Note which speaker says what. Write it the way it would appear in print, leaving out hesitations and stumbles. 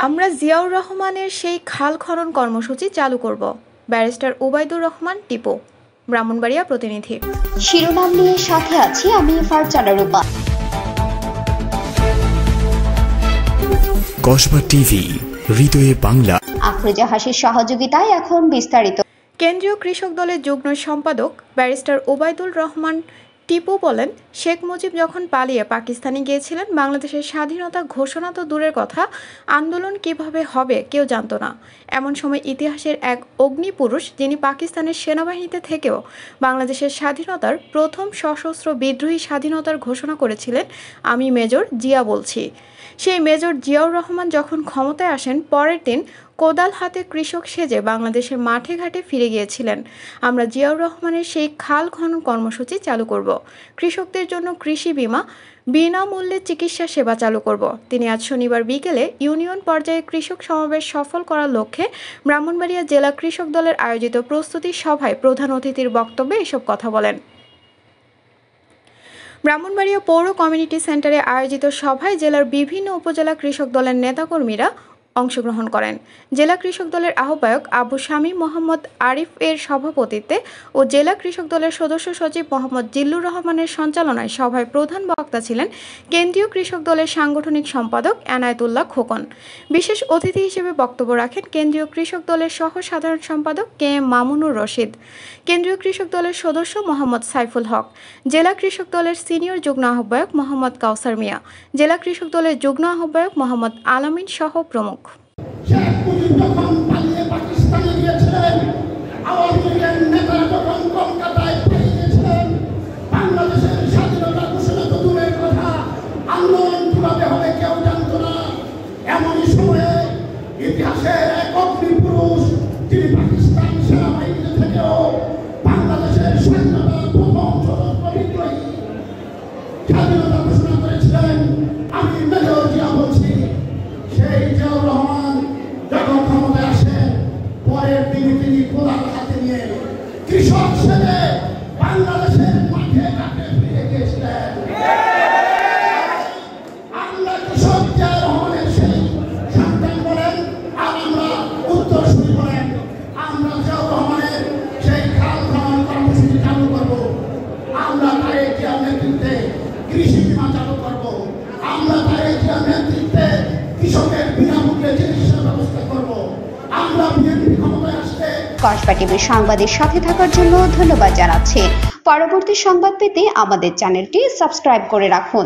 Speaker 1: আমরা জিয়াউর রহমানের সেই খাল খনন কর্মসূচি চালু করব। ব্যারিস্টার ওবায়দুর রহমান টিপু, ব্রাহ্মণবাড়িয়া প্রতিনিধি।
Speaker 2: শিরোনাম নিয়ে সাথে আছি আমি ফারজানা রূপা।
Speaker 3: কসবা টিভি, হৃদয়ে বাংলা।
Speaker 2: আফরোজা হাসির সহযোগিতায় এখন বিস্তারিত।
Speaker 1: কেন্দ্রীয় কৃষক দলের যুগ্ম সম্পাদক ব্যারিস্টার ওবায়দুর রহমান টিপু বলেন, শেখ মুজিব যখন পালিয়ে পাকিস্তানে গিয়েছিলেন, বাংলাদেশের স্বাধীনতা ঘোষণা তো দূরের কথা, আন্দোলন কিভাবে হবে কেউ জানতো না। এমন সময় ইতিহাসের এক অগ্নিপুরুষ, যিনি পাকিস্তানের সেনাবাহিনীতে থেকেও বাংলাদেশের স্বাধীনতার প্রথম সশস্ত্র বিদ্রোহী স্বাধীনতার ঘোষণা করেছিলেন, আমি মেজর জিয়া বলছি। সেই মেজর জিয়াউর রহমান যখন ক্ষমতায় আসেন, পরের দিন কোদাল হাতে কৃষক সেজে বাংলাদেশের মাঠে ঘাটে ফিরে গিয়েছিলেন। আমরা জিয়াউর রহমানের সেই খাল খনন কর্মসূচি চালু করব। কৃষকদের জন্য কৃষি বিমা, বিনামূল্যে চিকিৎসা সেবা চালু করব। তিনি আজ শনিবার বিকেলে ইউনিয়ন পর্যায়ে কৃষক সমাবেশ সফল করার লক্ষ্যে ব্রাহ্মণবাড়িয়া জেলা কৃষক দলের আয়োজিত প্রস্তুতি সভায় প্রধান অতিথির বক্তব্যে এসব কথা বলেন। ব্রাহ্মণবাড়িয়া পৌর কমিউনিটি সেন্টারে আয়োজিত সভায় জেলার বিভিন্ন উপজেলা কৃষক দলের নেতাকর্মীরা অংশগ্রহণ করেন। জেলা কৃষক দলের আহ্বায়ক আবু শামীম মোহাম্মদ আরিফ এর সভাপতিত্বে ও জেলা কৃষক দলের সদস্য সচিব মোহাম্মদ জিল্লুর রহমানের সঞ্চালনায় সভায় প্রধান বক্তা ছিলেন কেন্দ্রীয় কৃষক দলের সাংগঠনিক সম্পাদক এনায়েতুল্লাহ খোকন। বিশেষ অতিথি হিসেবে বক্তব্য রাখেন কেন্দ্রীয় কৃষক দলের সহ সাধারণ সম্পাদক কে এম মামুনুর রশিদ, কেন্দ্রীয় কৃষক দলের সদস্য মোহাম্মদ সাইফুল হক, জেলা কৃষক দলের সিনিয়র যুগ্ম আহ্বায়ক মোহাম্মদ কাউসার মিয়া, জেলা কৃষক দলের যুগ্ম আহ্বায়ক মোহাম্মদ আলামিন সহ প্রমুখ।
Speaker 4: শেখ মুজিব যখন পালিয়ে পাকিস্তানে গিয়েছিলেন, আওয়ামী লীগের নেতারা যখন কলকাতায় ফিরে গিয়েছিলেন, বাংলাদেশের স্বাধীনতা ঘোষণা তো দূরের কথা, আন্দোলন কিভাবে হবে কেউ জানতো না। এমনই সময়ে ইতিহাসের এক অগ্নিপুরুষ, যিনি পাকিস্তান সেনাবাহিনীতে থেকেও বাংলাদেশের স্বাধীনতার প্রথম সশস্ত্র বিদ্রোহী স্বাধীনতা ঘোষণা করেছিলেন, আমি মেজর জিয়া বলছি। সেই জিয়াউর রহমান যখন ক্ষমতায় আসেন, পরের দিনে তিনি কোদাল হাতে নিয়ে কৃষক সেজে বাংলাদেশের মাঠে ঘাটে ফিরে গিয়েছিলেন। আমরা কৃষক জিয়াউর রহমানের সেই সন্তান বলেন, আর আমরা উত্তরসূরি বলেন। আমরা জিয়াউর রহমানের সেই খাল খনন কর্মসূচি চালু করব। আমরা তারেক জিয়ার নেতৃত্বে কৃষি বিমা চালু করব। আমরা তারেক জিয়ার নেতৃত্বে কৃষকের বিনামূল্যে চিকিৎসার ব্যবস্থা করব। আমরা বিএনপি ক্ষমতায় আসলে
Speaker 2: কসবা টিভির সংবাদের সাথে থাকার জন্য ধন্যবাদ জানাচ্ছি। পরবর্তী সংবাদ পেতে আমাদের চ্যানেলটি সাবস্ক্রাইব করে রাখুন।